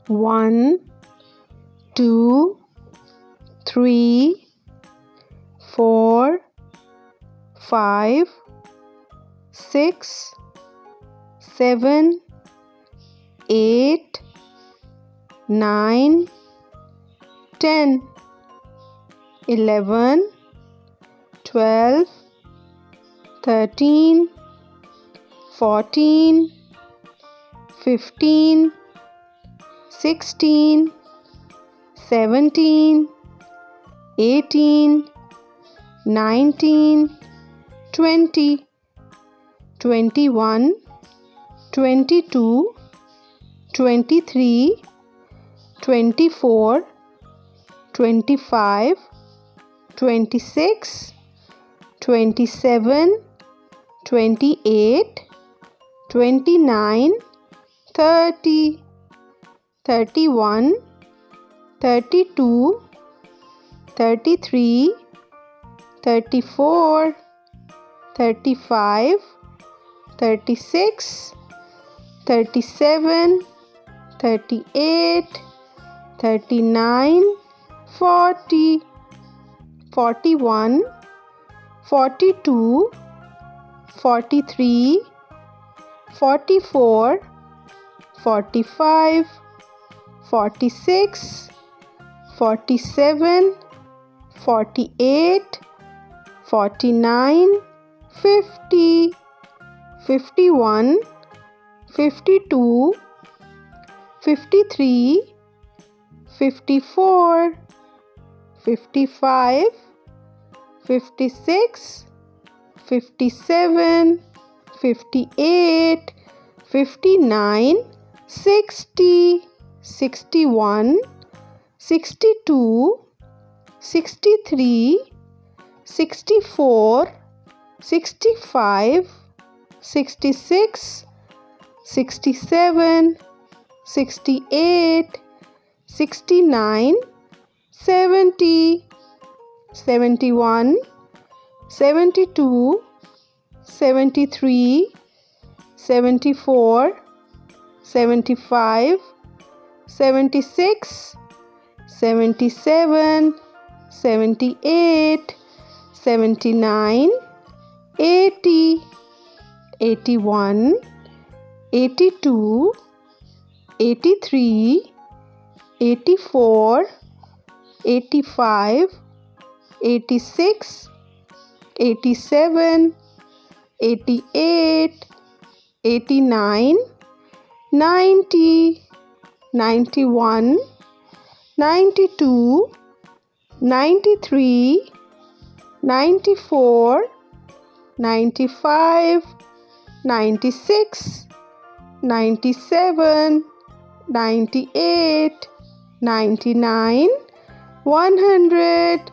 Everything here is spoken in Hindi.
1, 2, 3, 4, 5, 6, 7, 8, 9, 10, 11, 12, 13, 14, 15, 16, 17, 18, 19, 20, 21, 22, 23, 24, 25, 26, 27, 28, 29, 30, 31, 32, 33, 34, 35, 36, 37, 38, 39, 40, 41, 42, 43, 44, 45, 46, 47, 48, 49, 50, 51, 52, 53, 54, 55, 56, 57, 58, 59, 60, 61, 62, 63, 64, 65, 66, 67, 68, 69, 70, 71, 72, 73, 74, 75, 76, 77, 78, 79, 80, 81, 82, 83, 84, 85, 86, 87, 88, 89, 90, 91, 92, 93, 94, 95, 96, 97, 98, 99, 100.